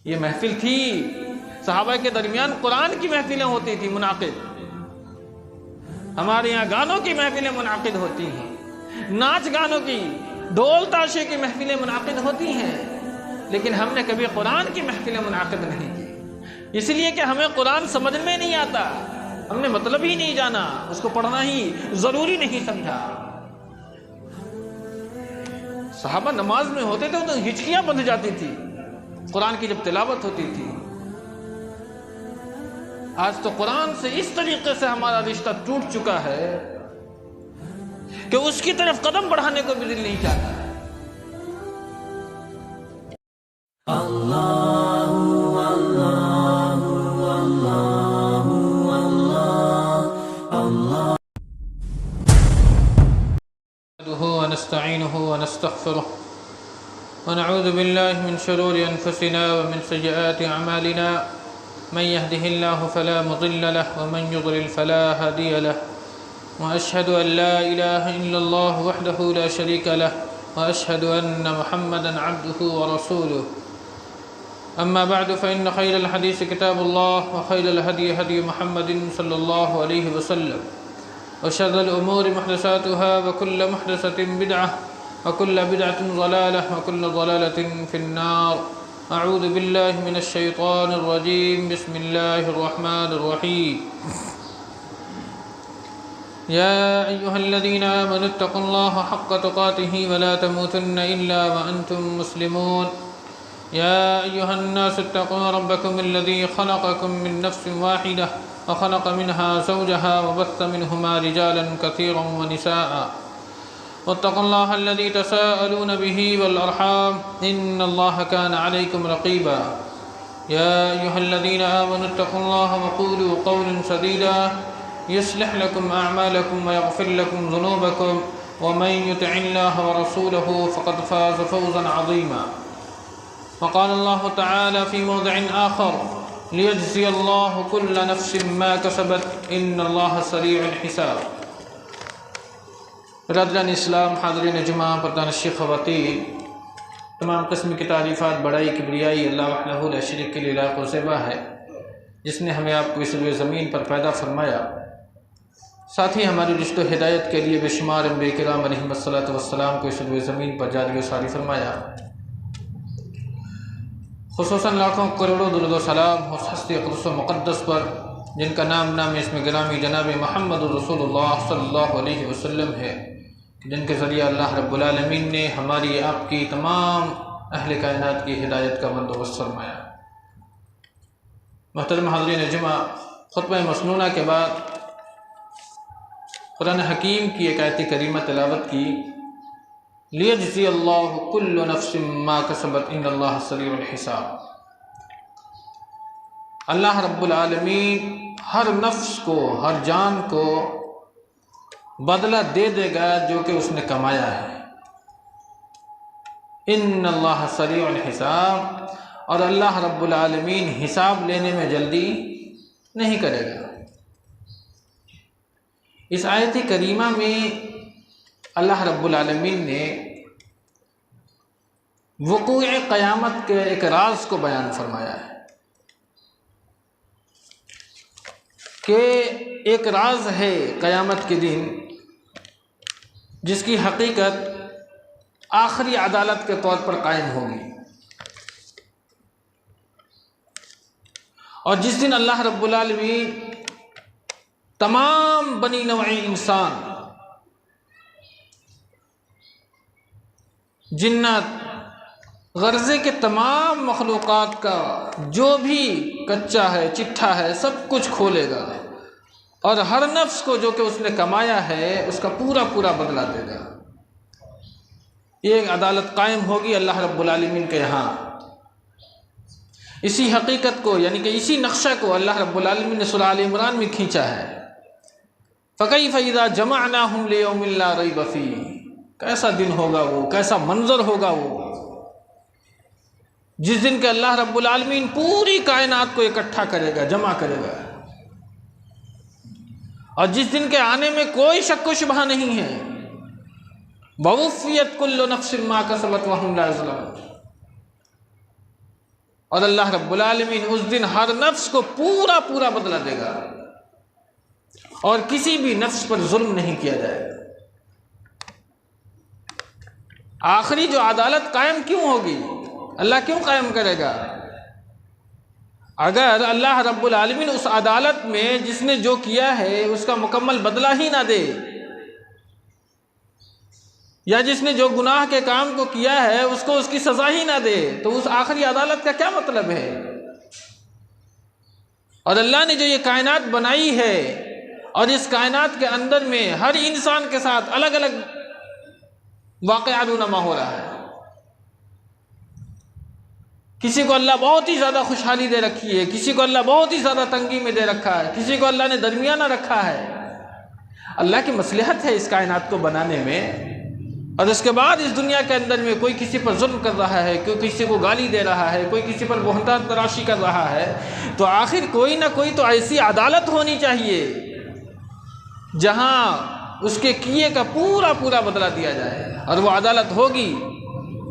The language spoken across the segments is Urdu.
یہ محفل تھی، صحابہ کے درمیان قرآن کی محفلیں ہوتی تھی منعقد، ہمارے یہاں گانوں کی محفلیں منعقد ہوتی ہیں، ناچ گانوں کی، ڈھول تاشے کی محفلیں منعقد ہوتی ہیں، لیکن ہم نے کبھی قرآن کی محفلیں منعقد نہیں کی، اس لیے کہ ہمیں قرآن سمجھ میں نہیں آتا، ہم نے مطلب ہی نہیں جانا، اس کو پڑھنا ہی ضروری نہیں سمجھا۔ صحابہ نماز میں ہوتے تھے تو ہچکیاں بندھ جاتی تھی قرآن کی جب تلاوت ہوتی تھی۔ آج تو قرآن سے اس طریقے سے ہمارا رشتہ ٹوٹ چکا ہے کہ اس کی طرف قدم بڑھانے کو بھی دل نہیں چاہتا۔ ونستعينه ونستغفره ونعوذ بالله من شرور أنفسنا ومن سيئات أعمالنا، من يهده الله فلا مضل له ومن يضلل فلا هادي له، وأشهد أن لا إله إلا الله وحده لا شريك له، وأشهد أن محمدا عبده ورسوله. أما بعد فإن خير الحديث كتاب الله، وخير الهدي هدي محمد صلى الله عليه وسلم، وشر الأمور محدثاتها، وكل محدثة بدعة، وكل بدعة ضلالة، وكل ضلالة في النار. أعوذ بالله من الشيطان الرجيم. بسم الله الرحمن الرحيم. يا أيها الذين آمنوا اتقوا الله حق تقاته ولا تموتن إلا وأنتم مسلمون. يا أيها الناس اتقوا ربكم الذي خلقكم من نفس واحدة وخلق منها زوجها وبث منهما رجالا كثيرا ونساء، واتقوا الله الذي تساءلون به والأرحام إن الله كان عليكم رقيبا. يا أيها الذين آمنوا اتقوا الله وقولوا قولا سديدا يصلح لكم أعمالكم ويغفر لكم ذنوبكم، ومن يطع الله ورسوله فقد فاز فوزا عظيما. وقال الله تعالى في موضع آخر: ليجزي الله كل نفس ما كسبت إن الله سريع الحساب. برادران اسلام، حاضرین جمعہ، پردان الشیخ، خواتین، تمام قسم کی تعریفات، بڑائی، کبریائی اللہ وحدہ لا شریک کے لیے لائق و زیبا ہے، جس نے ہمیں آپ کو اس روئے زمین پر پیدا فرمایا، ساتھ ہی ہماری رشت و ہدایت کے لیے بے شمار انبیاء کرام علیہم الصلاۃ والسلام کو اس روئے زمین پر جاری و ساری فرمایا۔ خصوصاً لاکھوں کروڑوں درود و سلام اس ہستی اقدس و مقدس پر جن کا نام اس میں گرامی جناب محمد رسول اللہ صلی اللہ علیہ وسلم ہے، جن کے ذریعہ اللہ رب العالمین نے ہماری آپ کی تمام اہل کائنات کی ہدایت کا بندوبست فرمایا۔ محترم حاضرین جمعہ، خطبہ مسنونہ کے بعد قرآن حکیم کی ایک آیت کریمہ تلاوت کی، لیجزی اللہ کل نفس ما کسبت ان اللہ سریع الحساب۔ اللہ رب العالمین ہر نفس کو، ہر جان کو بدلہ دے دے گا جو کہ اس نے کمایا ہے۔ ان اللہ سریع الحساب، اور اللہ رب العالمین حساب لینے میں جلدی نہیں کرے گا۔ اس آیت کریمہ میں اللہ رب العالمین نے وقوع قیامت کے ایک راز کو بیان فرمایا ہے کہ ایک راز ہے قیامت کے دن جس کی حقیقت آخری عدالت کے طور پر قائم ہوگی، اور جس دن اللہ رب العالمین تمام بنی نوع انسان، جنات، غرضے کے تمام مخلوقات کا جو بھی کچا ہے، چٹھا ہے، سب کچھ کھولے گا، اور ہر نفس کو جو کہ اس نے کمایا ہے اس کا پورا پورا بدلہ دے گا۔ یہ عدالت قائم ہوگی اللہ رب العالمین کے یہاں۔ اسی حقیقت کو، یعنی کہ اسی نقشہ کو اللہ رب العالمین نے سورہ آل عمران میں کھینچا ہے۔ فَكَيْفَ إِذَا جَمَعْنَاهُمْ لِيَوْمٍ لَا رَيْبَ فِيهِ، کیسا دن ہوگا وہ، کیسا منظر ہوگا وہ، جس دن کہ اللہ رب العالمین پوری کائنات کو اکٹھا کرے گا، جمع کرے گا، اور جس دن کے آنے میں کوئی شک و شبہ نہیں ہے۔ وَوُفِّيَتْ كُلُّ نَفْسٍ مَا كَسَبَتْ وَهُمْ لَا يُظْلَمُونَ۔ اور اللہ رب العالمین اس دن ہر نفس کو پورا پورا بدلہ دے گا، اور کسی بھی نفس پر ظلم نہیں کیا جائے گا۔ آخری جو عدالت قائم کیوں ہوگی؟ اللہ کیوں قائم کرے گا؟ اگر اللہ رب العالمین اس عدالت میں جس نے جو کیا ہے اس کا مکمل بدلہ ہی نہ دے، یا جس نے جو گناہ کے کام کو کیا ہے اس کو اس کی سزا ہی نہ دے، تو اس آخری عدالت کا کیا مطلب ہے؟ اور اللہ نے جو یہ کائنات بنائی ہے اور اس کائنات کے اندر میں ہر انسان کے ساتھ الگ الگ واقعات رونما ہو رہا ہے۔ کسی کو اللہ بہت ہی زیادہ خوشحالی دے رکھی ہے، کسی کو اللہ بہت ہی زیادہ تنگی میں دے رکھا ہے، کسی کو اللہ نے درمیانہ رکھا ہے۔ اللہ کی مصلحت ہے اس کائنات کو بنانے میں، اور اس کے بعد اس دنیا کے اندر میں کوئی کسی پر ظلم کر رہا ہے، کوئی کسی کو گالی دے رہا ہے، کوئی کسی پر بہتان تراشی کر رہا ہے، تو آخر کوئی نہ کوئی تو ایسی عدالت ہونی چاہیے جہاں اس کے کیے کا پورا پورا بدلہ دیا جائے، اور وہ عدالت ہوگی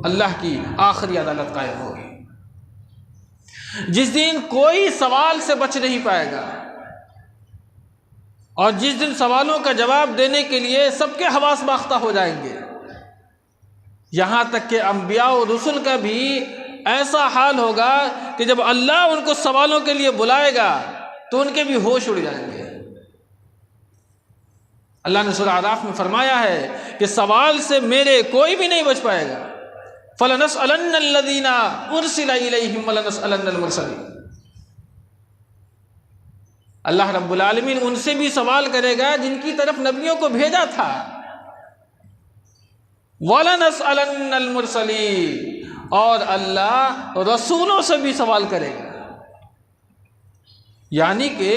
اللہ کی آخری عدالت قائم ہوگی، جس دن کوئی سوال سے بچ نہیں پائے گا، اور جس دن سوالوں کا جواب دینے کے لیے سب کے حواس باختہ ہو جائیں گے، یہاں تک کہ انبیاء و رسل کا بھی ایسا حال ہوگا کہ جب اللہ ان کو سوالوں کے لیے بلائے گا تو ان کے بھی ہوش اڑ جائیں گے۔ اللہ نے سورہ اعراف میں فرمایا ہے کہ سوال سے میرے کوئی بھی نہیں بچ پائے گا، فَلَنَسْأَلَنَّ الَّذِينَ أُرْسِلَ إِلَيْهِمْ وَلَنَسْأَلَنَّ الْمُرْسَلِينَ۔ اللہ رب العالمین ان سے بھی سوال کرے گا جن کی طرف نبیوں کو بھیجا تھا، وَلَنَسْأَلَنَّ الْمُرْسَلِينَ، اور اللہ رسولوں سے بھی سوال کرے گا۔ یعنی کہ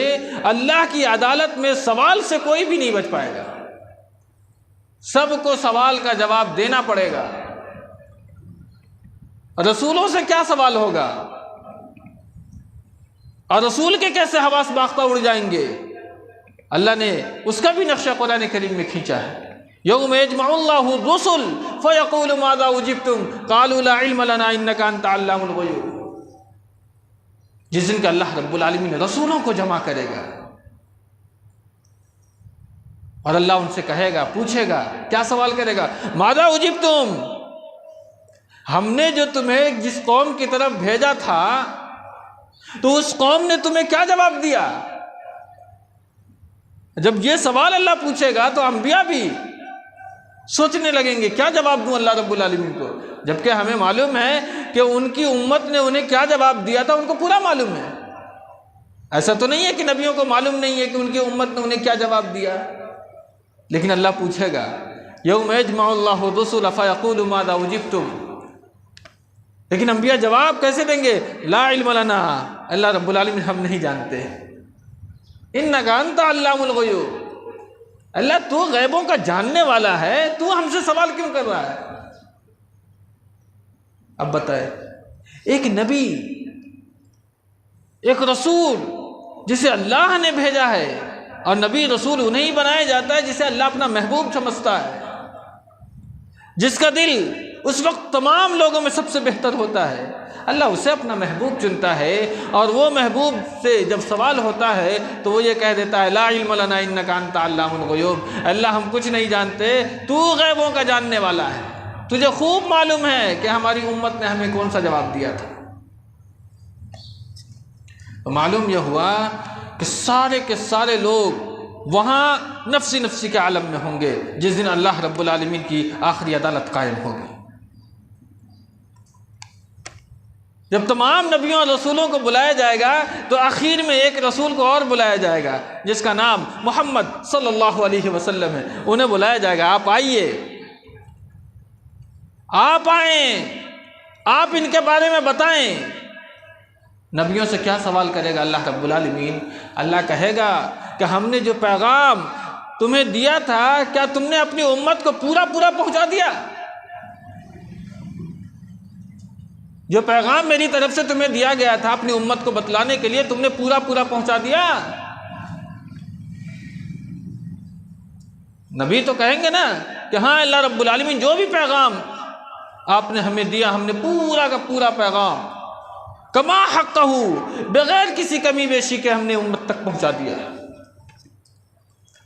اللہ کی عدالت میں سوال سے کوئی بھی نہیں بچ پائے گا، سب کو سوال کا جواب دینا پڑے گا۔ رسولوں سے کیا سوال ہوگا، اور رسول کے کیسے حواس باختہ اڑ جائیں گے؟ اللہ نے اس کا بھی نقشہ قرآن کریم میں کھینچا ہے۔ یوم یجمع اللہ الرسل فیقول ماذا اجبتم قالوا لا علم لنا انک انت علام الغیوب۔ جس دن کہ اللہ رب العالمین رسولوں کو جمع کرے گا، اور اللہ ان سے کہے گا، پوچھے گا، کیا سوال کرے گا؟ ماذا اجبتم، ہم نے جو تمہیں جس قوم کی طرف بھیجا تھا تو اس قوم نے تمہیں کیا جواب دیا؟ جب یہ سوال اللہ پوچھے گا تو انبیاء بھی سوچنے لگیں گے کیا جواب دوں اللہ رب العالمین کو، جبکہ ہمیں معلوم ہے کہ ان کی امت نے انہیں کیا جواب دیا تھا، ان کو پورا معلوم ہے۔ ایسا تو نہیں ہے کہ نبیوں کو معلوم نہیں ہے کہ ان کی امت نے انہیں کیا جواب دیا، لیکن اللہ پوچھے گا یوم یجمع اللہ الرسل فیقول ماذا اجبتم۔ لیکن انبیاء جواب کیسے دیں گے؟ لا علم لنا، اللہ رب العالمین ہم نہیں جانتے، انک انت علام الغیوب، اللہ تو غیبوں کا جاننے والا ہے، تو ہم سے سوال کیوں کر رہا ہے؟ اب بتائے، ایک نبی، ایک رسول جسے اللہ نے بھیجا ہے، اور نبی رسول انہیں بنایا جاتا ہے جسے اللہ اپنا محبوب سمجھتا ہے، جس کا دل اس وقت تمام لوگوں میں سب سے بہتر ہوتا ہے، اللہ اسے اپنا محبوب چنتا ہے، اور وہ محبوب سے جب سوال ہوتا ہے تو وہ یہ کہہ دیتا ہے لا علم لنا انک انت علام الغیوب، اللہ ہم کچھ نہیں جانتے، تو غیبوں کا جاننے والا ہے، تجھے خوب معلوم ہے کہ ہماری امت نے ہمیں کون سا جواب دیا تھا۔ تو معلوم یہ ہوا کہ سارے کے سارے لوگ وہاں نفسی نفسی کے عالم میں ہوں گے جس دن اللہ رب العالمین کی آخری عدالت قائم ہوگی۔ جب تمام نبیوں اور رسولوں کو بلایا جائے گا تو آخر میں ایک رسول کو اور بلایا جائے گا جس کا نام محمد صلی اللہ علیہ وسلم ہے، انہیں بلایا جائے گا، آپ آئیے، آپ آئیں، آپ ان کے بارے میں بتائیں۔ نبیوں سے کیا سوال کرے گا اللہ رب العالمین؟ اللہ کہے گا کہ ہم نے جو پیغام تمہیں دیا تھا کیا تم نے اپنی امت کو پورا پورا پہنچا دیا؟ جو پیغام میری طرف سے تمہیں دیا گیا تھا اپنی امت کو بتلانے کے لیے تم نے پورا پورا پہنچا دیا؟ نبی تو کہیں گے نا کہ ہاں اللہ رب العالمین جو بھی پیغام آپ نے ہمیں دیا ہم نے پورا کا پورا پیغام کما حقہ، بغیر کسی کمی بیشی کے ہم نے امت تک پہنچا دیا۔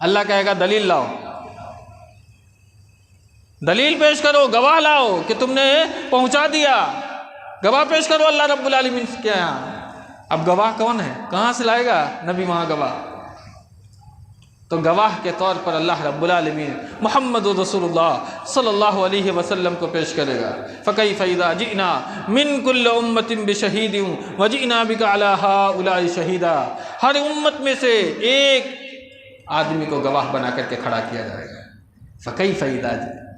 اللہ کہے گا دلیل لاؤ، دلیل پیش کرو، گواہ لاؤ کہ تم نے پہنچا دیا، گواہ پیش کرو اللہ رب العالمین کے یہاں۔ اب گواہ کون ہے؟ کہاں سے لائے گا نبی وہاں گواہ؟ تو گواہ کے طور پر اللہ رب العالمین محمد رسول اللہ صلی اللہ علیہ وسلم کو پیش کرے گا۔ فَكَيْفَ إِذَا جِئْنَا مِن كُلِّ أُمَّةٍ بِشَهِيدٍ وَجِئْنَا بِكَ عَلَى هَؤُلَاءِ شَهِيدًا، ہر امت میں سے ایک آدمی کو گواہ بنا کر کے کھڑا کیا جائے گا۔ فَكَيْفَ إِذَا جِئْنَا،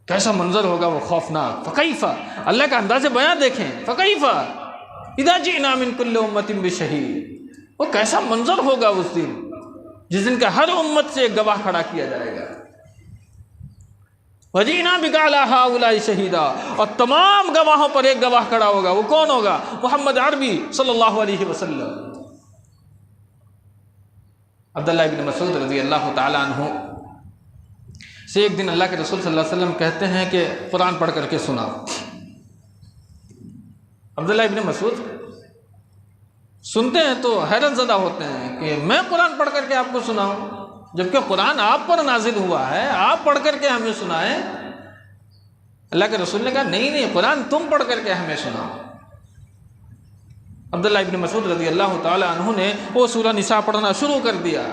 کیسا منظر ہوگا وہ خوفناک۔ فَكَيْفَ، اللہ کا انداز بیان دیکھیں، فَكَيْفَ إِذَا جِئْنَا مِن كُلِّ أُمَّةٍ بِشَهِيدٍ، وہ کیسا منظر ہوگا اس دن، جس دن کا ہر امت سے ایک گواہ کھڑا کیا جائے گا۔ وَجِئْنَا بِكَ عَلَى هَؤُلَاءِ شَهِيدًا، اور تمام گواہوں پر ایک گواہ کھڑا ہوگا۔ وہ کون ہوگا؟ محمد عربی صلی اللہ علیہ وسلم۔ عبداللہ ابن مسعود رضی اللہ تعالی عنہ سے ایک دن اللہ کے رسول صلی اللہ علیہ وسلم کہتے ہیں کہ قرآن پڑھ کر کے سناؤ۔ عبداللہ ابن مسعود سنتے ہیں تو حیرت زدہ ہوتے ہیں کہ میں قرآن پڑھ کر کے آپ کو سناؤں، جبکہ قرآن آپ پر نازل ہوا ہے، آپ پڑھ کر کے ہمیں سنائیں۔ اللہ کے رسول نے کہا نہیں، قرآن تم پڑھ کر کے ہمیں سناؤ۔ عبداللہ ابن مسعود رضی اللہ تعالی عنہ نے وہ سورہ نساء پڑھنا شروع کر دیا،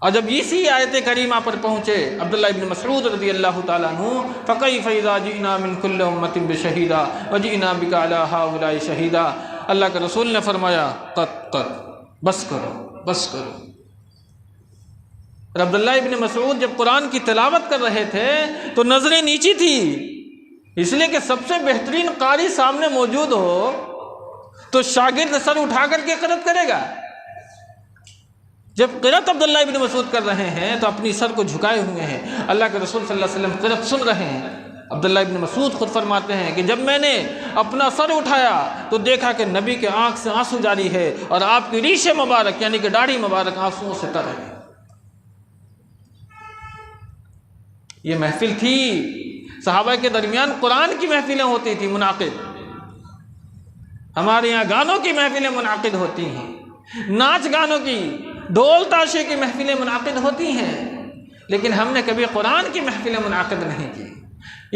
اور جب اسی آیت کریمہ پر پہنچے عبداللہ ابن مسعود رضی اللہ تعالیٰ عنہ، فَكَيْفَ إِذَا جِئْنَا مِن كُلِّ أُمَّةٍ بِشَهِيدٍ وَجِئْنَا بِكَ عَلَى هَؤُلَاءِ شَهِيدًا، اللہ کے رسول نے فرمایا قط، بس کرو، بس کرو۔ اور عبداللہ ابن مسعود جب قرآن کی تلاوت کر رہے تھے تو نظریں نیچی تھی، اس لیے کہ سب سے بہترین قاری سامنے موجود ہو تو شاگرد سر اٹھا کر کے قرأت کرے گا۔ جب قرأت عبداللہ ابن مسعود کر رہے ہیں تو اپنی سر کو جھکائے ہوئے ہیں، اللہ کے رسول صلی اللہ علیہ وسلم قرأت سن رہے ہیں۔ عبداللہ ابن مسعود خود فرماتے ہیں کہ جب میں نے اپنا سر اٹھایا تو دیکھا کہ نبی کے آنکھ سے آنسو جاری ہے، اور آپ کی ریش مبارک یعنی کہ داڑھی مبارک آنسوؤں سے تر ہے۔ یہ محفل تھی، صحابہ کے درمیان قرآن کی محفلیں ہوتی تھی منعقد، ہمارے یہاں گانوں کی محفلیں منعقد ہوتی ہیں، ناچ گانوں کی، ڈھول تاشے کی محفلیں منعقد ہوتی ہیں، لیکن ہم نے کبھی قرآن کی محفلیں منعقد نہیں کی،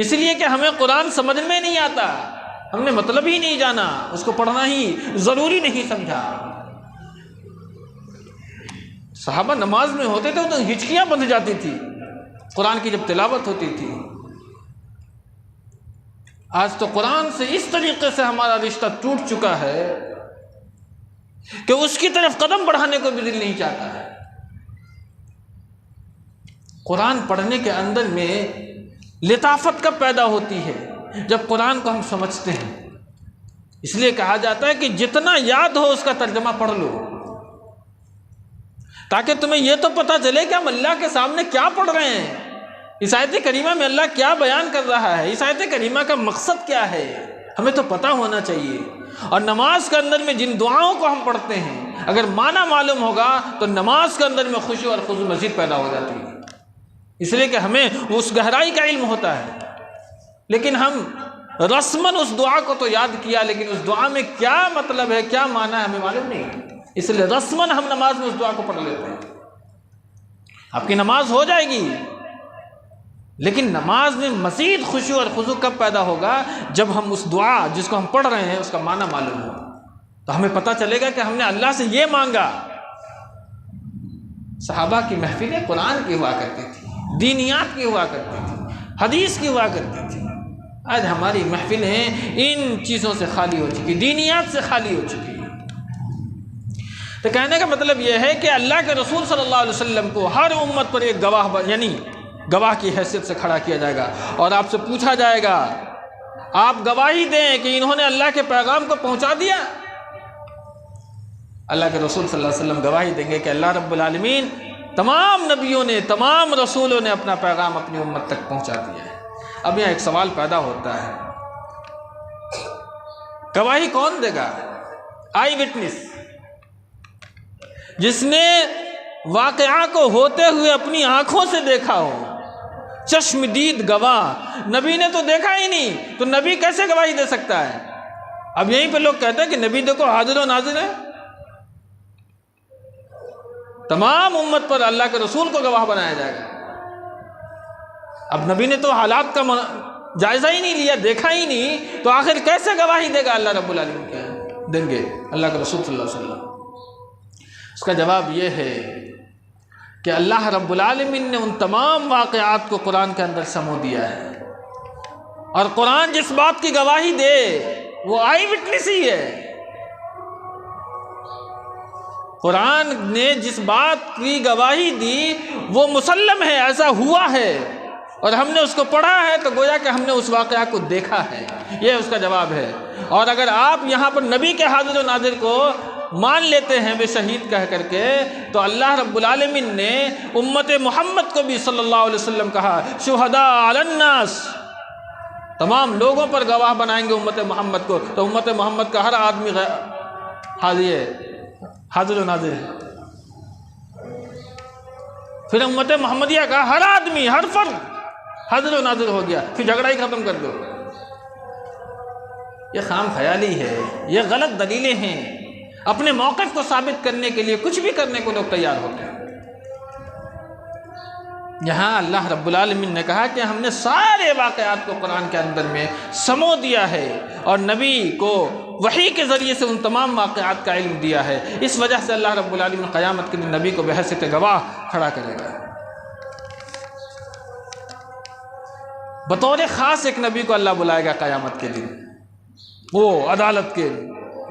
اس لیے کہ ہمیں قرآن سمجھ میں نہیں آتا، ہم نے مطلب ہی نہیں جانا، اس کو پڑھنا ہی ضروری نہیں سمجھا۔ صحابہ نماز میں ہوتے تھے تو ہچکیاں بندھ جاتی تھی قرآن کی جب تلاوت ہوتی تھی۔ آج تو قرآن سے اس طریقے سے ہمارا رشتہ ٹوٹ چکا ہے کہ اس کی طرف قدم بڑھانے کو بھی دل نہیں چاہتا ہے۔ قرآن پڑھنے کے اندر میں لطافت کب پیدا ہوتی ہے؟ جب قرآن کو ہم سمجھتے ہیں۔ اس لیے کہا جاتا ہے کہ جتنا یاد ہو اس کا ترجمہ پڑھ لو، تاکہ تمہیں یہ تو پتہ چلے کہ ہم اللہ کے سامنے کیا پڑھ رہے ہیں، اس آیت کریمہ میں اللہ کیا بیان کر رہا ہے، اس آیت کریمہ کا مقصد کیا ہے، ہمیں تو پتہ ہونا چاہیے۔ اور نماز کے اندر میں جن دعاؤں کو ہم پڑھتے ہیں اگر معنی معلوم ہوگا تو نماز کے اندر میں خوشی اور خضوع مزید پیدا ہو جاتی ہے، اس لیے کہ ہمیں اس گہرائی کا علم ہوتا ہے۔ لیکن ہم رسماً اس دعا کو تو یاد کیا، لیکن اس دعا میں کیا مطلب ہے، کیا معنی ہے، ہمیں معلوم نہیں، اس لیے رسماً ہم نماز میں اس دعا کو پڑھ لیتے ہیں۔ آپ کی نماز ہو جائے گی، لیکن نماز میں مزید خوشی اور خضوع کب پیدا ہوگا؟ جب ہم اس دعا جس کو ہم پڑھ رہے ہیں اس کا معنی معلوم ہو، تو ہمیں پتہ چلے گا کہ ہم نے اللہ سے یہ مانگا۔ صحابہ کی محفلیں قرآن کی ہوا کرتی تھی، دینیات کی ہوا کرتی تھی، حدیث کی ہوا کرتی تھی۔ آج ہماری محفلیں ان چیزوں سے خالی ہو چکی، دینیات سے خالی ہو چکی۔ تو کہنے کا مطلب یہ ہے کہ اللہ کے رسول صلی اللہ علیہ وسلم کو ہر امت پر ایک گواہ یعنی گواہ کی حیثیت سے کھڑا کیا جائے گا، اور آپ سے پوچھا جائے گا، آپ گواہی دیں کہ انہوں نے اللہ کے پیغام کو پہنچا دیا۔ اللہ کے رسول صلی اللہ علیہ وسلم گواہی دیں گے کہ اللہ رب العالمین تمام نبیوں نے، تمام رسولوں نے اپنا پیغام اپنی امت تک پہنچا دیا ہے۔ اب یہاں ایک سوال پیدا ہوتا ہے، گواہی کون دے گا؟ آئی وٹنس، جس نے واقعہ کو ہوتے ہوئے اپنی آنکھوں سے دیکھا ہو، چشم دید گواہ۔ نبی نے تو دیکھا ہی نہیں، تو نبی کیسے گواہی دے سکتا ہے؟ اب یہیں پہ لوگ کہتے ہیں کہ نبی دیکھو حاضر و ناظر ہے، تمام امت پر اللہ کے رسول کو گواہ بنایا جائے گا۔ اب نبی نے تو حالات کا جائزہ ہی نہیں لیا، دیکھا ہی نہیں، تو آخر کیسے گواہی دے گا اللہ رب العالمین کے دیں گے اللہ کے رسول صلی اللہ علیہ وسلم؟ اس کا جواب یہ ہے کہ اللہ رب العالمین نے ان تمام واقعات کو قرآن کے اندر سمو دیا ہے، اور قرآن جس بات کی گواہی دے وہ آئی وٹنس ہی ہے۔ قرآن نے جس بات کی گواہی دی وہ مسلم ہے، ایسا ہوا ہے، اور ہم نے اس کو پڑھا ہے تو گویا کہ ہم نے اس واقعہ کو دیکھا ہے، یہ اس کا جواب ہے۔ اور اگر آپ یہاں پر نبی کے حاضر و ناظر کو مان لیتے ہیں بے شہید کہہ کر کے، تو اللہ رب العالمین نے امت محمد کو بھی صلی اللہ علیہ وسلم کہا شہداء علی الناس، تمام لوگوں پر گواہ بنائیں گے امت محمد کو، تو امت محمد کا ہر آدمی حاضر و ناظر ہے۔ پھر امت محمدیہ کا ہر آدمی، ہر فرد حاضر و ناظر ہو گیا، پھر جھگڑا ہی ختم کر دو۔ یہ خام خیالی ہے، یہ غلط دلیلیں ہیں، اپنے موقف کو ثابت کرنے کے لیے کچھ بھی کرنے کو لوگ تیار ہوتے ہیں۔ یہاں اللہ رب العالمین نے کہا کہ ہم نے سارے واقعات کو قرآن کے اندر میں سمو دیا ہے، اور نبی کو وحی کے ذریعے سے ان تمام واقعات کا علم دیا ہے۔ اس وجہ سے اللہ رب العالمین قیامت کے دن نبی کو بحیثیت گواہ کھڑا کرے گا۔ بطور خاص ایک نبی کو اللہ بلائے گا قیامت کے دن، وہ عدالت کے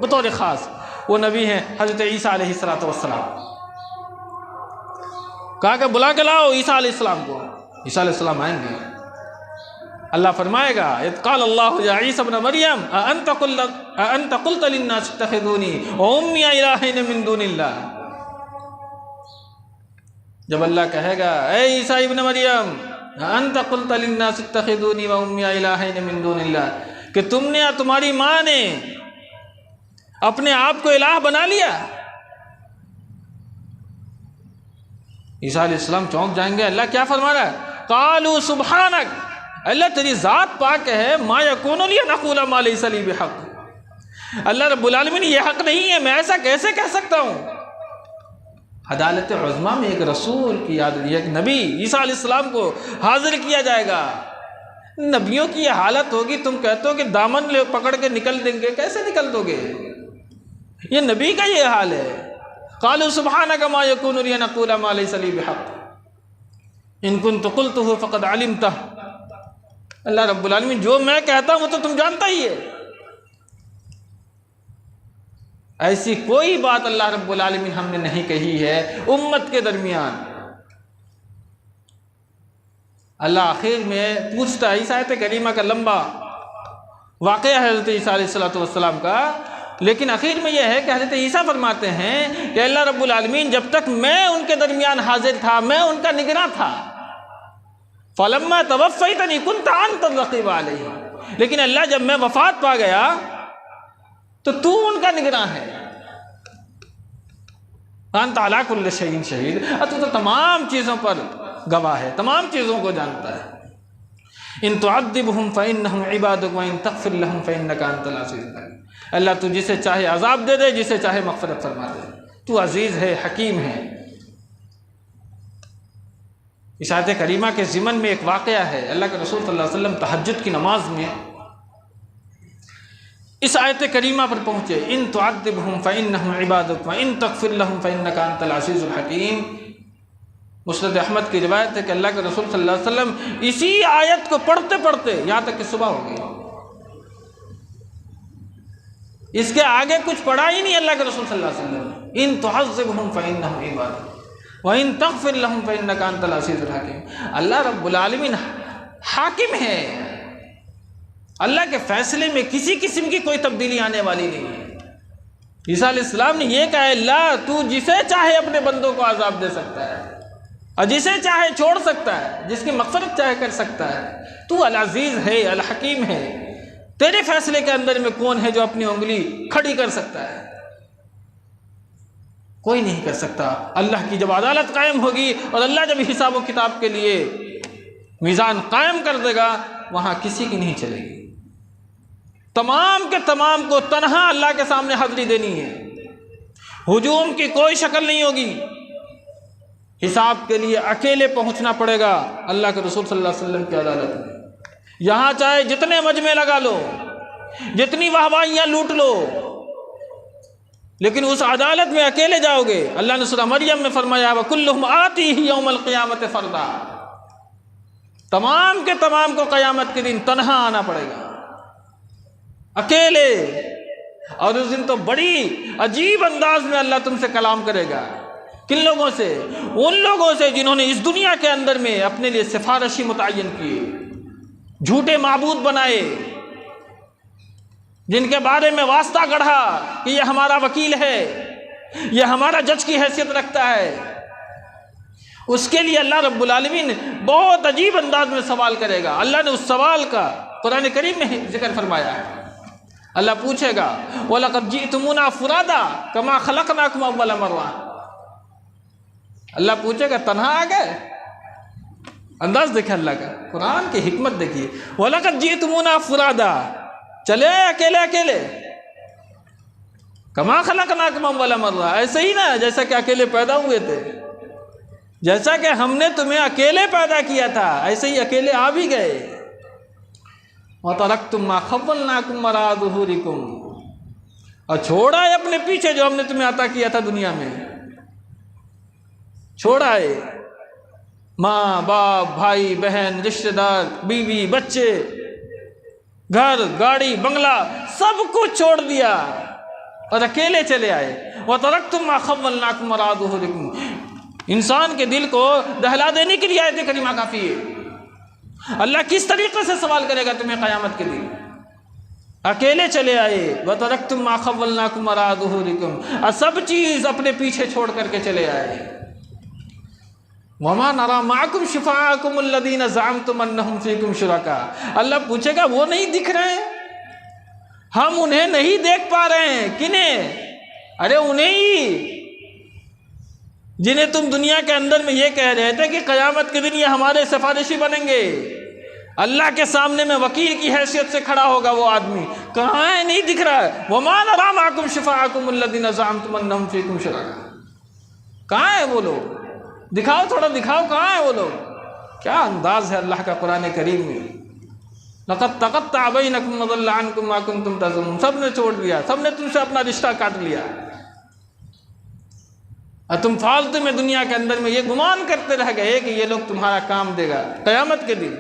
بطور خاص، وہ نبی ہیں حضرت عیسیٰ علیہ السلام۔ کہا کہ بلا کے لاؤ عیسیٰ علیہ السلام کو۔ عیسیٰ علیہ السلام آئیں گے، اللہ فرمائے گا اذ قال اللہ یا عیسی ابن مریم اانت قلت للناس اتخذونی وامي الہین من دون اللہ۔ جب اللہ کہے گا اے عیسیٰ ابن مریم انت قلت للناس اتخذونی وامي الہین من دون اللہ، کہ تم نے یا تمہاری ماں نے اپنے آپ کو الہ بنا لیا۔ عیسیٰ علیہ السلام چونک جائیں گے، اللہ کیا فرما رہا ہے؟ قالوا سبحانک، اللہ تیری ذات پاک ہے، ما یکون لی ان اقول ما لیس لی بحق، اللہ رب العالمین یہ حق نہیں ہے، میں ایسا کیسے کہہ سکتا ہوں؟ عدالت عظمیٰ میں ایک رسول کی ایک نبی عیسیٰ علیہ السلام کو حاضر کیا جائے گا۔ نبیوں کی یہ حالت ہوگی، تم کہتے ہو کہ دامن پکڑ کے نکل دیں گے، کیسے نکل دو گے؟ یہ نبی کا یہ حال ہے۔ قالوا سبحانک ما یکون لی ان اقول ما لیس لی بحق ان کنت قلتہ فقد علمتہ، اللہ رب العالمین جو میں کہتا ہوں وہ تو تم جانتا ہی ہے۔ ایسی کوئی بات اللہ رب العالمین ہم نے نہیں کہی ہے امت کے درمیان۔ اللہ آخر میں پوچھتا ہے، اس آیت کریمہ کا لمبا واقعہ ہے حضرت عیسیٰ علیہ السلام کا، لیکن آخر میں یہ ہے کہ حضرت عیسیٰ فرماتے ہیں کہ اللہ رب العالمین جب تک میں ان کے درمیان حاضر تھا، میں ان کا نگراں تھا، فَلَمَّا تَوَفَّيْتَنِي كُنْتَ أَنْتَ الرَّقِيبَ عَلَيْهِمْ، لیکن اللہ جب میں وفات پا گیا تو تو ان کا نگراں ہے۔ أَنْتَ عَلَىٰ كُلِّ شَيْءٍ شَهِيدٌ، تو تمام چیزوں پر گواہ ہے، تمام چیزوں کو جانتا ہے۔ إِن تُعَذِّبْهُمْ فَإِنَّهُمْ عِبَادُكَ وَإِن تَغْفِرْ لَهُمْ فَإِنَّكَ أَنْتَ الْعَزِيزُ الْحَكِيمُ، اللہ تو جسے چاہے عذاب دے دے، جسے چاہے مغفرت فرما دے، تو عزیز ہے، حکیم ہے۔ اس آیت کریمہ کے ضمن میں ایک واقعہ ہے، اللہ کے رسول صلی اللہ علیہ وسلم تہجد کی نماز میں اس آیت کریمہ پر پہنچے، ان تعذبہم فإنہم عبادک وإن تغفر لہم فإنک انت العزیز الحکیم۔ مسند احمد کی روایت ہے کہ اللہ کے رسول صلی اللہ علیہ وسلم اسی آیت کو پڑھتے پڑھتے یہاں تک کہ صبح ہو گئی، اس کے آگے کچھ پڑھا ہی نہیں اللہ کے رسول صلی اللہ علیہ وسلم۔ ان تعذبہم فإنہم عبادک وإن تغفر لہم فإنک انت العزیز الحکیم۔ اللہ رب العالمین حاکم ہے، اللہ کے فیصلے میں کسی قسم کی کوئی تبدیلی آنے والی نہیں ہے۔ عیسیٰ علیہ السلام نے یہ کہا، اللہ تو جسے چاہے اپنے بندوں کو عذاب دے سکتا ہے اور جسے چاہے چھوڑ سکتا ہے، جس کی مغفرت چاہے کر سکتا ہے، تو العزیز ہے، الحکیم ہے، تیرے فیصلے کے اندر میں کون ہے جو اپنی انگلی کھڑی کر سکتا ہے؟ کوئی نہیں کر سکتا۔ اللہ کی جب عدالت قائم ہوگی اور اللہ جب حساب و کتاب کے لیے میزان قائم کر دے گا، وہاں کسی کی نہیں چلے گی۔ تمام کے تمام کو تنہا اللہ کے سامنے حاضری دینی ہے، ہجوم کی کوئی شکل نہیں ہوگی، حساب کے لیے اکیلے پہنچنا پڑے گا اللہ کے رسول صلی اللہ علیہ وسلم کی عدالت میں۔ یہاں چاہے جتنے مجمع لگا لو، جتنی واہوائیاں لوٹ لو، لیکن اس عدالت میں اکیلے جاؤ گے۔ اللہ نے سورہ مریم میں فرمایا وَكُلُّهُمْ آتِيهِ يَوْمَ الْقِيَامَةِ فَرْدًا، تمام کے تمام کو قیامت کے دن تنہا آنا پڑے گا، اکیلے۔ اور اس دن تو بڑی عجیب انداز میں اللہ تم سے کلام کرے گا۔ کن لوگوں سے؟ ان لوگوں سے جنہوں نے اس دنیا کے اندر میں اپنے لیے سفارشی متعین کیے، جھوٹے معبود بنائے، جن کے بارے میں واسطہ گڑھا کہ یہ ہمارا وکیل ہے، یہ ہمارا جج کی حیثیت رکھتا ہے۔ اس کے لیے اللہ رب العالمین بہت عجیب انداز میں سوال کرے گا۔ اللہ نے اس سوال کا قرآن کریم میں ذکر فرمایا ہے۔ اللہ پوچھے گا وَلَقَدْ جِئْتُمُونَا فُرَادًا كَمَا خَلَقْنَاكُمْ أَوَّلَ مَرَّةٍ، اللہ پوچھے گا تنہا آ گئے؟ انداز دیکھیں اللہ کا، قرآن کی حکمت دیکھیے۔ وَلَقَدْ جِئْتُمُونَا فُرَادًا، چلے اکیلے اکیلے، کما خلقناکم اول مرہ، ایسے ہی نا جیسا کہ اکیلے پیدا ہوئے تھے، جیسا کہ ہم نے تمہیں اکیلے پیدا کیا تھا ایسے ہی اکیلے آ بھی گئے۔ وَتَرَكْتُمْ مَا خَوَّلْنَاكُمْ وَرَاءَ ظُهُورِكُمْ، اور چھوڑا ہے اپنے پیچھے جو ہم نے تمہیں عطا کیا تھا دنیا میں، چھوڑا ہے ماں باپ بھائی بہن رشتہ دار بیوی بچے گھر گاڑی بنگلہ سب کچھ چھوڑ دیا اور اکیلے چلے آئے۔ وَتَرَكْتُمْ مَا خَوَّلْنَاكُمْ وَرَاءَ ظُهُورِكُمْ، انسان کے دل کو دہلا دینے کے لیے آیت کریمہ کافی ہے۔ اللہ کس طریقے سے سوال کرے گا تمہیں قیامت کے دن؟ اکیلے چلے آئے، وَتَرَكْتُمْ مَا خَوَّلْنَاكُمْ وَرَاءَ ظُهُورِكُمْ، اور سب چیز اپنے پیچھے چھوڑ کر کے چلے آئے۔ وَمَا نَرَىٰ مَعَكُمْ شُفَعَاءَكُمُ الَّذِينَ زَعَمْتُمْ أَنَّهُمْ فِيكُمْ شُرَكَاءُ، اللہ پوچھے گا وہ نہیں دکھ رہے ہیں، ہم انہیں نہیں دیکھ پا رہے ہیں۔ کنہیں؟ ارے انہیں ہی جنہیں تم دنیا کے اندر میں یہ کہہ رہے تھے کہ قیامت کے دن یہ ہمارے سفارشی بنیں گے، اللہ کے سامنے میں وکیل کی حیثیت سے کھڑا ہوگا وہ آدمی، کہاں ہے؟ نہیں دکھ رہا ہے۔ وَمَا نَرَىٰ مَعَكُمْ شُفَعَاءَكُمُ الَّذِينَ زَعَمْتُمْ أَنَّهُمْ فِيكُمْ شُرَكَاءُ، کہاں ہے وہ لوگ؟ دکھاؤ تھوڑا دکھاؤ، کہاں ہے وہ لوگ؟ کیا انداز ہے اللہ کا قرآن کریم میں۔ لَقَدْ تَقَطَّعَ بَيْنَكُمْ وَضَلَّ عَنْكُمْ مَا كُنْتُمْ تَزْعُمُونَ، سب نے چھوڑ دیا، سب نے تم سے اپنا رشتہ کاٹ لیا، اور تم فالتو میں دنیا کے اندر میں یہ گمان کرتے رہ گئے کہ یہ لوگ تمہارا کام دے گا قیامت کے دن۔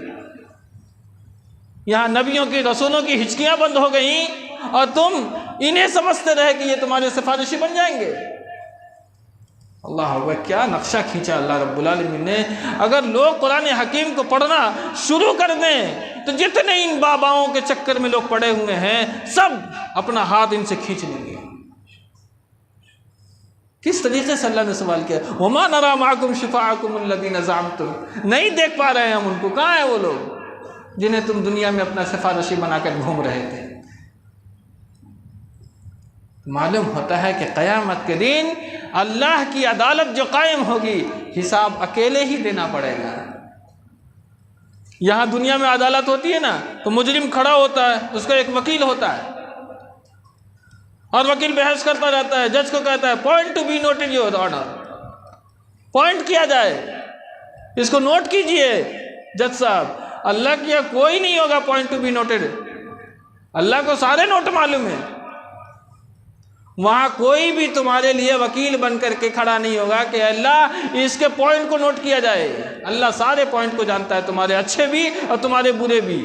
یہاں نبیوں کی رسولوں کی ہچکیاں بند ہو گئیں اور تم انہیں سمجھتے رہے کہ یہ تمہارے سفارشی بن جائیں گے۔ اللہ اکبر، کیا نقشہ کھینچا اللہ رب العالمین نے۔ اگر لوگ قرآن حکیم کو پڑھنا شروع کر دیں تو جتنے ان باباؤں کے چکر میں لوگ پڑے ہوئے ہیں سب اپنا ہاتھ ان سے کھینچ لیں گے۔ کس طریقے سے اللہ نے سوال کیا، وَمَا نَرَىٰ مَعَكُمْ شُفَعَاءَكُمُ الَّذِينَ زَعَمْتُمْ، نہیں دیکھ پا رہے ہیں ہم ان کو، کہاں ہیں وہ لوگ جنہیں تم دنیا میں اپنا سفارشی بنا کر گھوم رہے تھے۔ معلوم ہوتا ہے کہ قیامت کے دن اللہ کی عدالت جو قائم ہوگی حساب اکیلے ہی دینا پڑے گا۔ یہاں دنیا میں عدالت ہوتی ہے نا تو مجرم کھڑا ہوتا ہے، اس کا ایک وکیل ہوتا ہے، اور وکیل بحث کرتا رہتا ہے، جج کو کہتا ہے point to be noted your order, point کیا جائے، اس کو نوٹ کیجئے جج صاحب۔ اللہ کیا کوئی نہیں ہوگا پوائنٹ ٹو بی نوٹڈ، اللہ کو سارے نوٹ معلوم ہیں۔ وہاں کوئی بھی تمہارے لیے وکیل بن کر کے کھڑا نہیں ہوگا کہ اللہ اس کے پوائنٹ کو نوٹ کیا جائے۔ اللہ سارے پوائنٹ کو جانتا ہے، تمہارے اچھے بھی اور تمہارے برے بھی۔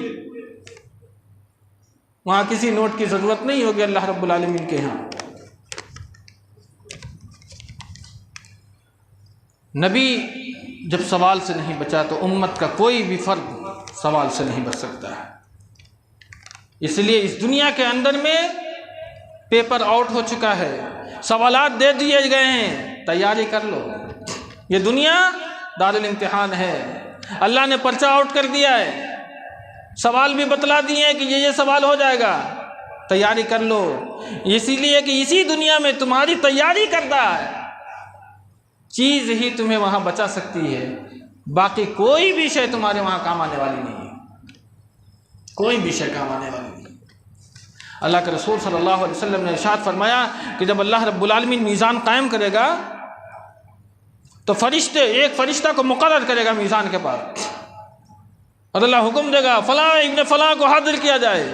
وہاں کسی نوٹ کی ضرورت نہیں ہوگی اللہ رب العالمین کے ہاں۔ نبی جب سوال سے نہیں بچا تو امت کا کوئی بھی فرد سوال سے نہیں بچ سکتا ہے۔ اس لیے اس دنیا کے اندر میں پیپر آؤٹ ہو چکا ہے، سوالات دے دیے گئے ہیں، تیاری کر لو۔ یہ دنیا دارالامتحان ہے، اللہ نے پرچہ آؤٹ کر دیا ہے، سوال بھی بتلا دیے ہیں کہ یہ سوال ہو جائے گا، تیاری کر لو۔ اسی لیے کہ اسی دنیا میں تمہاری تیاری کردہ چیز ہی تمہیں وہاں بچا سکتی ہے، باقی کوئی بھی شے تمہارے وہاں کام آنے والی نہیں ہے، کوئی بھی شے کام آنے والی نہیں۔ اللہ کے رسول صلی اللہ علیہ وسلم نے ارشاد فرمایا کہ جب اللہ رب العالمین میزان قائم کرے گا تو ایک فرشتہ کو مقرر کرے گا میزان کے پاس، اور اللہ حکم دے گا فلاں ابن فلاں کو حاضر کیا جائے،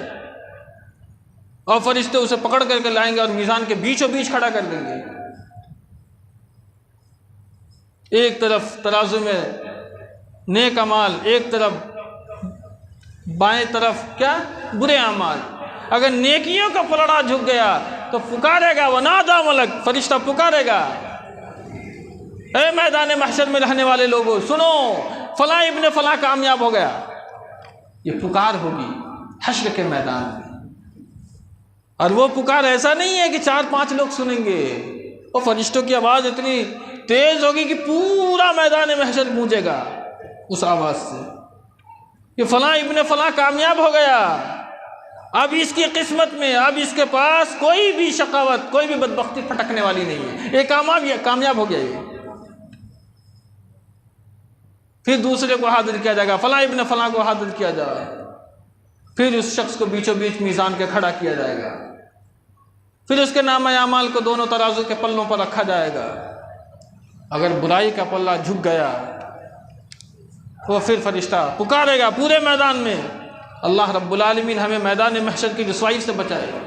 اور فرشتے اسے پکڑ کر کے لائیں گے اور میزان کے بیچوں بیچ کھڑا کر دیں گے۔ ایک طرف ترازو میں نیک اعمال، ایک طرف بائیں طرف کیا برے اعمال۔ اگر نیکیوں کا پلڑا جھک گیا تو پکارے گا ونادى ملک، فرشتہ پکارے گا اے میدان محشر میں رہنے والے لوگوں سنو، فلاں ابن فلاں کامیاب ہو گیا۔ یہ پکار ہوگی حشر کے میدان میں، اور وہ پکار ایسا نہیں ہے کہ 4-5 لوگ سنیں گے، وہ فرشتوں کی آواز اتنی تیز ہوگی کہ پورا میدان محشر گونجے گا اس آواز سے کہ فلاں ابن فلاں کامیاب ہو گیا، اب اس کی قسمت میں، اب اس کے پاس کوئی بھی شقاوت، کوئی بھی بدبختی پھٹکنے والی نہیں ہے، یہ کامیاب ہو گیا۔ یہ پھر دوسرے کو حاضر کیا جائے گا، فلاں ابن فلاں کو حاضر کیا جائے، پھر اس شخص کو بیچوں بیچ میزان کے کھڑا کیا جائے گا، پھر اس کے نامہ اعمال کو دونوں ترازو کے پلوں پر رکھا جائے گا۔ اگر برائی کا پلہ جھک گیا تو پھر فرشتہ پکارے گا پورے میدان میں۔ اللہ رب العالمین ہمیں میدان محشر کی رسوائی سے بچائے گا۔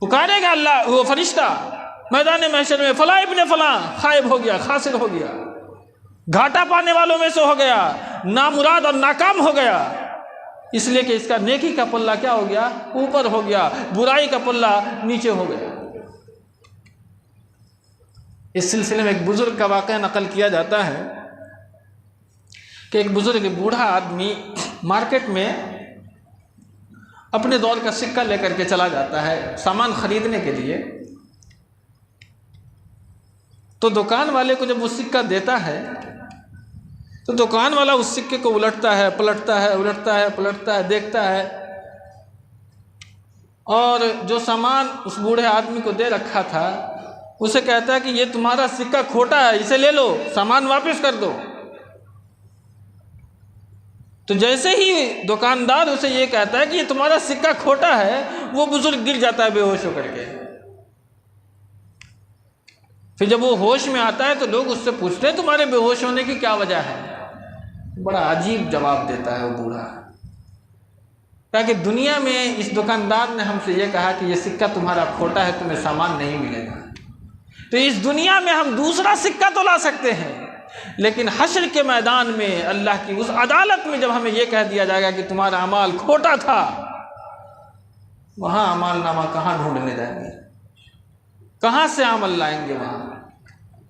پکارے گا اللہ وہ فرشتہ میدان محشر میں، فلاں ابن فلاں غائب ہو گیا، خاسر ہو گیا، گھاٹا پانے والوں میں سے ہو گیا، نامراد اور ناکام ہو گیا، اس لیے کہ اس کا نیکی کا پلہ کیا ہو گیا؟ اوپر ہو گیا، برائی کا پلہ نیچے ہو گیا۔ اس سلسلے میں ایک بزرگ کا واقعہ نقل کیا جاتا ہے کہ ایک بزرگ بوڑھا آدمی مارکیٹ میں اپنے دور کا سکہ لے کر کے چلا جاتا ہے سامان خریدنے کے لیے، تو دکان والے کو جب وہ سکہ دیتا ہے تو دکان والا اس سکے کو الٹتا ہے، پلٹتا ہے، الٹتا ہے، پلٹتا ہے، دیکھتا ہے، اور جو سامان اس بوڑھے آدمی کو دے رکھا تھا اسے کہتا ہے کہ یہ تمہارا سکہ کھوٹا ہے، اسے لے لو، سامان واپس کر دو۔ تو جیسے ہی دکاندار اسے یہ کہتا ہے کہ یہ تمہارا سکہ کھوٹا ہے، وہ بزرگ گر جاتا ہے بے ہوش ہو کر کے۔ پھر جب وہ ہوش میں آتا ہے تو لوگ اس سے پوچھتے ہیں تمہارے بے ہوش ہونے کی کیا وجہ ہے؟ بڑا عجیب جواب دیتا ہے وہ بوڑھا، تاکہ دنیا میں اس دکاندار نے ہم سے یہ کہا کہ یہ سکہ تمہارا کھوٹا ہے، تمہیں سامان نہیں ملے گا، تو اس دنیا میں ہم دوسرا سکہ تو لا سکتے ہیں، لیکن حشر کے میدان میں اللہ کی اس عدالت میں جب ہمیں یہ کہہ دیا جائے گا کہ تمہارا اعمال کھوٹا تھا، وہاں اعمال نامہ کہاں ڈھونڈنے جائیں گے؟ کہاں سے عمل لائیں گے؟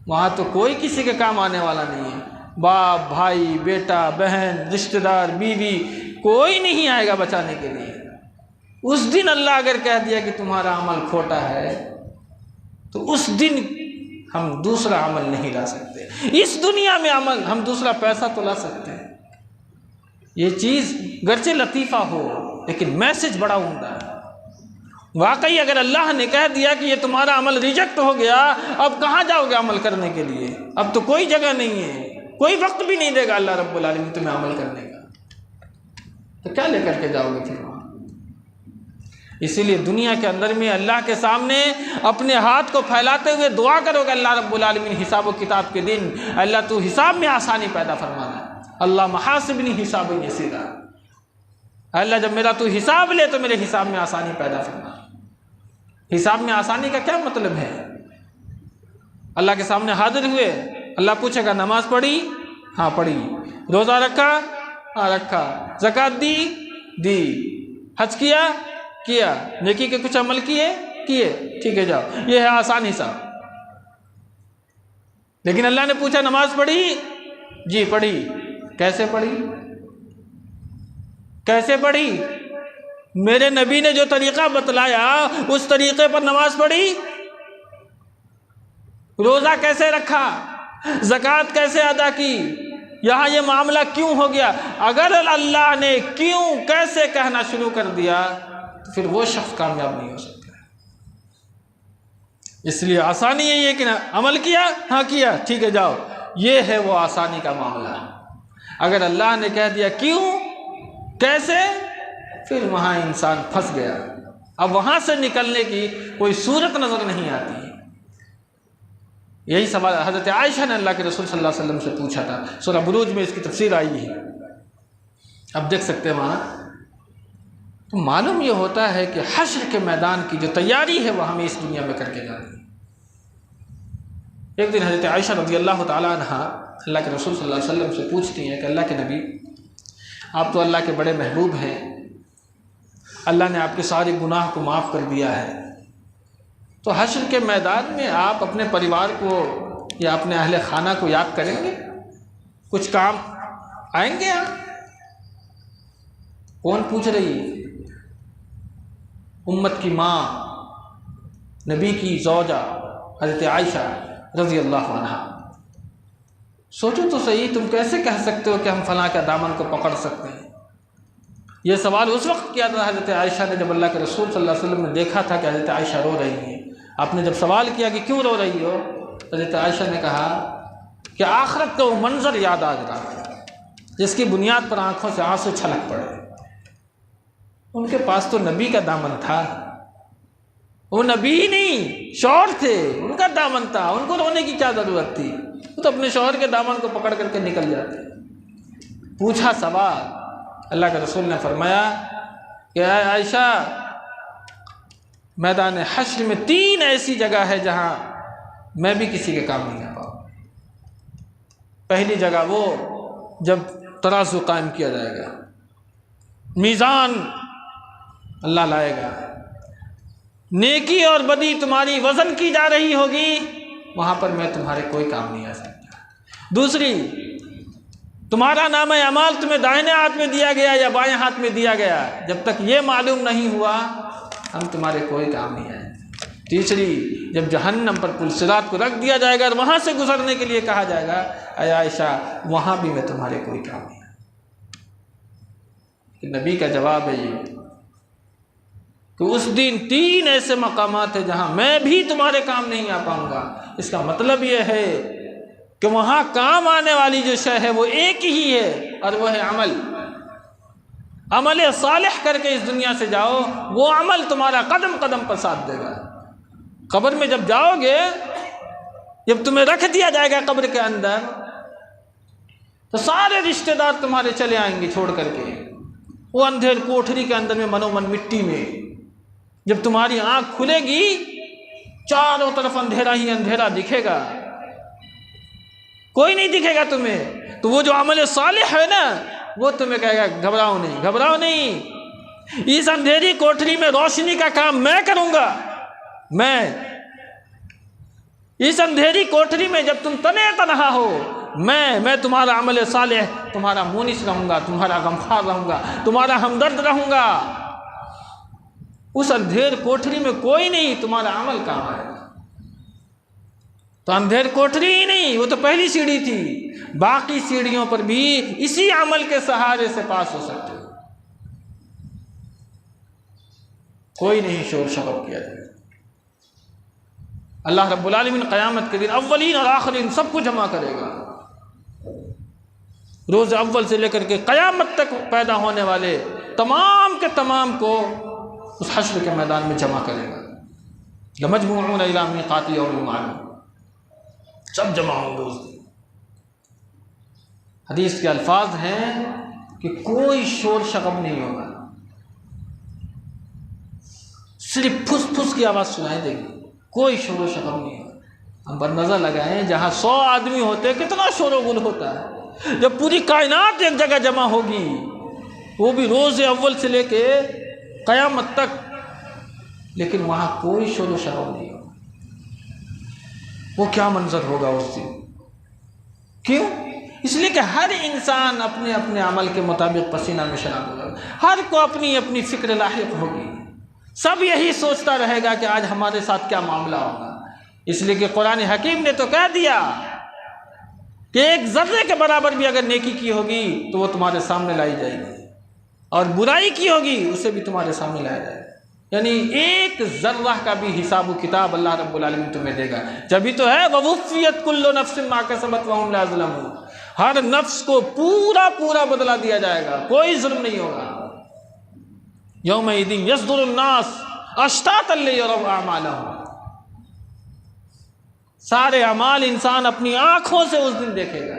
وہاں تو کوئی کسی کے کام آنے والا نہیں ہے، باپ، بھائی، بیٹا، بہن، رشتہ دار، بیوی، کوئی نہیں آئے گا بچانے کے لیے۔ اس دن اللہ اگر کہہ دیا کہ تمہارا عمل کھوٹا ہے تو اس دن ہم دوسرا عمل نہیں لا سکتے۔ اس دنیا میں عمل ہم دوسرا پیسہ تو لا سکتے ہیں، یہ چیز گرچہ لطیفہ ہو لیکن میسج بڑا عمدہ ہے۔ واقعی اگر اللہ نے کہہ دیا کہ یہ تمہارا عمل ریجیکٹ ہو گیا، اب کہاں جاؤ گے عمل کرنے کے لیے؟ اب تو کوئی جگہ نہیں ہے، کوئی وقت بھی نہیں دے گا اللہ رب العالمین تمہیں عمل کرنے کا، تو کیا لے کر کے جاؤ گے پھر وہاں؟ اسی لیے دنیا کے اندر میں اللہ کے سامنے اپنے ہاتھ کو پھیلاتے ہوئے دعا کرو گے اللہ رب العالمین حساب و کتاب کے دن اللہ تو حساب میں آسانی پیدا فرمانا، اللہ محاسبنی حساب یسیرا، اللہ جب میرا تو حساب لے تو میرے حساب میں آسانی پیدا فرما۔ حساب میں آسانی کا کیا مطلب ہے؟ اللہ کے سامنے حاضر ہوئے، اللہ پوچھے گا نماز پڑھی؟ ہاں پڑھی۔ روزہ رکھا؟ ہاں رکھا۔ زکوٰۃ دی؟ دی۔ حج کیا؟ کیا۔ نیکی کے کچھ عمل کیے؟ ٹھیک ہے جاؤ، یہ ہے آسان حساب۔ لیکن اللہ نے پوچھا نماز پڑھی؟ جی پڑھی۔ کیسے پڑھی؟ کیسے پڑھی؟ میرے نبی نے جو طریقہ بتلایا اس طریقے پر نماز پڑھی؟ روزہ کیسے رکھا؟ زکوٰۃ کیسے ادا کی؟ یہاں یہ معاملہ کیوں ہو گیا؟ اگر اللہ نے کیوں کیسے کہنا شروع کر دیا تو پھر وہ شخص کامیاب نہیں ہو سکتا۔ اس لیے آسانی یہی ہے کہ عمل کیا؟ ہاں کیا، ٹھیک ہے جاؤ، یہ ہے وہ آسانی کا معاملہ۔ اگر اللہ نے کہہ دیا کیوں، کیسے، پھر وہاں انسان پھنس گیا، اب وہاں سے نکلنے کی کوئی صورت نظر نہیں آتی۔ یہی سوال حضرت عائشہ نے اللہ کے رسول صلی اللہ علیہ وسلم سے پوچھا تھا، سورہ بروج میں اس کی تفسیر آئی ہے، اب دیکھ سکتے ہیں وہاں۔ تو معلوم یہ ہوتا ہے کہ حشر کے میدان کی جو تیاری ہے وہ ہمیں اس دنیا میں کر کے جانی ہے۔ ایک دن حضرت عائشہ رضی اللہ تعالیٰ عنہ اللہ کے رسول صلی اللہ علیہ وسلم سے پوچھتی ہیں کہ اللہ کے نبی، آپ تو اللہ کے بڑے محبوب ہیں، اللہ نے آپ کے سارے گناہ کو معاف کر دیا ہے، تو حشر کے میدان میں آپ اپنے پریوار کو یا اپنے اہل خانہ کو یاد کریں گے؟ کچھ کام آئیں گے آپ؟ کون پوچھ رہی ہے؟ امت کی ماں، نبی کی زوجہ حضرت عائشہ رضی اللہ عنہا۔ سوچو تو صحیح، تم کیسے کہہ سکتے ہو کہ ہم فلاں کا دامن کو پکڑ سکتے ہیں؟ یہ سوال اس وقت کیا تھا حضرت عائشہ نے جب اللہ کے رسول صلی اللہ علیہ وسلم نے دیکھا تھا کہ حضرت عائشہ رو رہی ہیں۔ آپ نے جب سوال کیا کہ کیوں رو رہی ہو، حضرت عائشہ نے کہا کہ آخرت کا وہ منظر یاد آ رہا ہے جس کی بنیاد پر آنکھوں سے آنسو چھلک پڑے۔ ان کے پاس تو نبی کا دامن تھا، وہ نبی نہیں شوہر تھے، ان کا دامن تھا، ان کو رونے کی کیا ضرورت تھی؟ وہ تو اپنے شوہر کے دامن کو پکڑ کر کے نکل جاتے۔ پوچھا سوال، اللہ کے رسول نے فرمایا کہ اے عائشہ، میدان حشر میں 3 ایسی جگہ ہے جہاں میں بھی کسی کے کام نہیں آ پاؤں۔ پہلی جگہ وہ جب ترازو قائم کیا جائے گا، میزان اللہ لائے گا، نیکی اور بدی تمہاری وزن کی جا رہی ہوگی، وہاں پر میں تمہارے کوئی کام نہیں آ سکتا۔ دوسری، تمہارا نامہ اعمال تمہیں دائیں ہاتھ میں دیا گیا یا بائیں ہاتھ میں دیا گیا، جب تک یہ معلوم نہیں ہوا ہم تمہارے کوئی کام نہیں آئیں۔ تیسری، جب جہنم پر پل صراط کو رکھ دیا جائے گا اور وہاں سے گزرنے کے لیے کہا جائے گا، اے عائشہ وہاں بھی میں تمہارے کوئی کام نہیں آئیں۔ کہ نبی کا جواب ہے یہ کہ اس دن 3 ایسے مقامات ہیں جہاں میں بھی تمہارے کام نہیں آ پاؤں گا۔ اس کا مطلب یہ ہے کہ وہاں کام آنے والی جو شے ہے وہ ایک ہی ہے، اور وہ ہے عمل۔ عمل صالح کر کے اس دنیا سے جاؤ، وہ عمل تمہارا قدم قدم پر ساتھ دے گا۔ قبر میں جب جاؤ گے، جب تمہیں رکھ دیا جائے گا قبر کے اندر، تو سارے رشتہ دار تمہارے چلے آئیں گے چھوڑ کر کے، وہ اندھیر کوٹھری کے اندر میں منومن مٹی میں۔ جب تمہاری آنکھ کھلے گی، چاروں طرف اندھیرا ہی اندھیرا دکھے گا، کوئی نہیں دکھے گا تمہیں۔ تو وہ جو عمل صالح ہے نا، وہ تمہیں کہے گا گھبراؤ نہیں، گھبراؤ نہیں، اس اندھیری کوٹھری میں روشنی کا کام میں کروں گا۔ میں اس اندھیری کوٹھری میں جب تم تنے تنہا ہو، میں تمہارا عمل صالح، تمہارا مونس رہوں گا، تمہارا غمخوار رہوں گا، تمہارا ہمدرد رہوں گا۔ اس اندھیر کوٹھری میں کوئی نہیں، تمہارا عمل کام آئے گا۔ تو اندھیر کوٹھری ہی نہیں، وہ تو پہلی سیڑھی تھی، باقی سیڑھیوں پر بھی اسی عمل کے سہارے سے پاس ہو سکتے ہو۔ کوئی نہیں شور شغب کیا جائے۔ اللہ رب العالمین قیامت کے دن اولین اور آخرین سب کو جمع کرے گا۔ روز اول سے لے کر کے قیامت تک پیدا ہونے والے تمام کے تمام کو اس حشر کے میدان میں جمع کرے گا۔ لَمَجْمُوعُونَ إِلَىٰ مِيقَاتِ يَوْمٍ مَّعْلُومٍ، سب جمع ہوں گے اس دن۔ حدیث کے الفاظ ہیں کہ کوئی شور شغب نہیں ہوگا، صرف پھس پھس کی آواز سنائی دے گی، کوئی شور و شغب نہیں ہوگا۔ ہم پر نظر لگائیں، جہاں 100 آدمی ہوتے کتنا شور و غل ہوتا ہے۔ جب پوری کائنات ایک جگہ جمع ہوگی، وہ بھی روز اول سے لے کے قیامت تک، لیکن وہاں کوئی شور و شغب نہیں ہوگا۔ وہ کیا منظر ہوگا اس دن؟ کیوں؟ اس لیے کہ ہر انسان اپنے اپنے عمل کے مطابق پسینہ میں شراب ہوگا، ہر کو اپنی اپنی فکر لاحق ہوگی، سب یہی سوچتا رہے گا کہ آج ہمارے ساتھ کیا معاملہ ہوگا۔ اس لیے کہ قرآن حکیم نے تو کہہ دیا کہ ایک ذرے کے برابر بھی اگر نیکی کی ہوگی تو وہ تمہارے سامنے لائی جائے گی، اور برائی کی ہوگی اسے بھی تمہارے سامنے لایا جائے گا۔ یعنی ایک ذرہ کا بھی حساب و کتاب اللہ رب العالمین تمہیں دے گا۔ جبھی تو ہے وَوُفِّيَتْ كُلُّ نَفْسٍ مَا كَسَبَتْ وَهُمْ لَا يُظْلَمُونَ، ہر نفس کو پورا پورا بدلہ دیا جائے گا، کوئی ظلم نہیں ہوگا۔ یومئذ یصدر الناس اشتاتا لیروا اعمالهم، سارے اعمال انسان اپنی آنکھوں سے اس دن دیکھے گا۔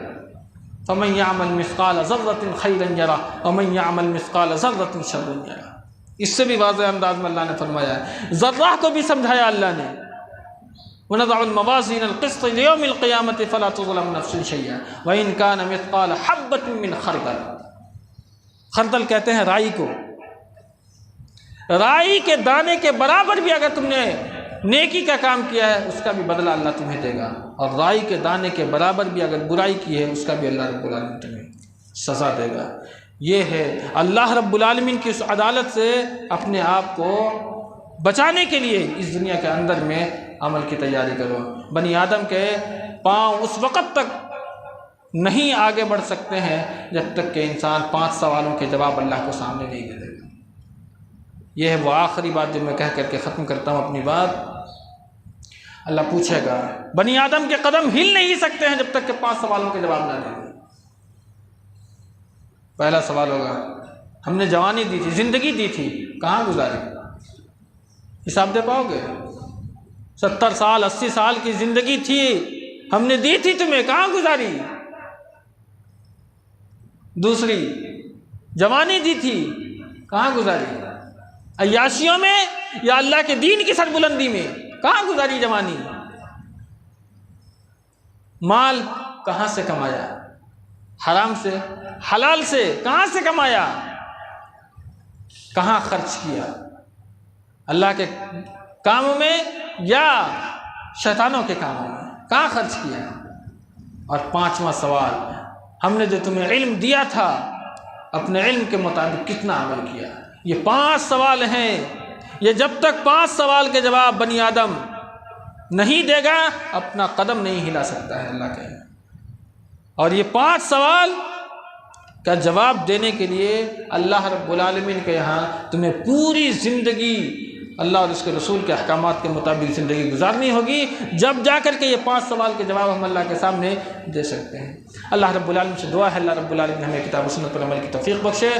فمن یعمل مثقال ذرۃ خیرا یرہ ومن یعمل مثقال ذرۃ شرا یرہ۔ اس سے بھی واضح انداز میں اللہ نے فرمایا ہے، ذرہ کو بھی سمجھایا اللہ نے، وَنَضَعُ الْمَوَازِينَ الْقِسْطَ لِيَوْمِ الْقِيَامَةِ فَلَا تُظْلَمُ نَفْسٌ شَيْئًا وَإِنْ كَانَ مِثْقَالَ حَبَّةٍ مِّنْ خَرْدَلٍ۔ خردل کہتے ہیں رائی کو، رائی کے دانے کے برابر بھی اگر تم نے نیکی کا کام کیا ہے اس کا بھی بدلہ اللہ تمہیں دے گا، اور رائی کے دانے کے برابر بھی اگر برائی کی ہے اس کا بھی اللہ رب العالمین تمہیں سزا دے گا۔ یہ ہے اللہ رب العالمین کی اس عدالت سے اپنے آپ کو بچانے کے لیے اس دنیا کے اندر میں عمل کی تیاری کرو۔ بنی آدم کے پاؤں اس وقت تک نہیں آگے بڑھ سکتے ہیں جب تک کہ انسان 5 سوالوں کے جواب اللہ کو سامنے نہیں دے دے گا۔ یہ ہے وہ آخری بات جو میں کہہ کر کے ختم کرتا ہوں اپنی بات۔ اللہ پوچھے گا، بنی آدم کے قدم ہل نہیں سکتے ہیں جب تک کہ 5 سوالوں کے جواب نہ دیں۔ پہلا سوال ہوگا، ہم نے جوانی دی تھی، زندگی دی تھی، کہاں گزاری؟ حساب دے پاؤ گے؟ 70 سال 80 سال کی زندگی تھی، ہم نے دی تھی تمہیں، کہاں گزاری؟ دوسری، جوانی دی تھی، کہاں گزاری؟ عیاشیوں میں یا اللہ کے دین کی سربلندی میں؟ کہاں گزاری جوانی؟ مال کہاں سے کمایا؟ حرام سے؟ حلال سے؟ کہاں سے کمایا؟ کہاں خرچ کیا؟ اللہ کے کاموں میں یا شیطانوں کے کاموں میں؟ کہاں خرچ کیا؟ اور 5واں سوال، ہم نے جو تمہیں علم دیا تھا اپنے علم کے مطابق کتنا عمل کیا؟ یہ 5 سوال ہیں، یہ جب تک 5 سوال کے جواب بنی آدم نہیں دے گا اپنا قدم نہیں ہلا سکتا ہے اللہ کے۔ اور یہ 5 سوال کا جواب دینے کے لیے اللہ رب العالمین کے یہاں تمہیں پوری زندگی اللہ اور اس کے رسول کے احکامات کے مطابق زندگی گزارنی ہوگی، جب جا کر کے یہ 5 سوال کے جواب ہم اللہ کے سامنے دے سکتے ہیں۔ اللہ رب العالمین سے دعا ہے اللہ رب العالمین ہمیں کتاب و سنت پر عمل کی توفیق بخشے،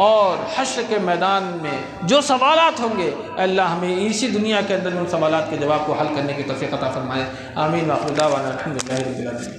اور حشر کے میدان میں جو سوالات ہوں گے اللہ ہمیں اسی دنیا کے اندر ان سوالات کے جواب کو حل کرنے کی توفیق عطا فرمائے۔ آمین۔ وآخر دعوانا الحمدللہ رب العالمین۔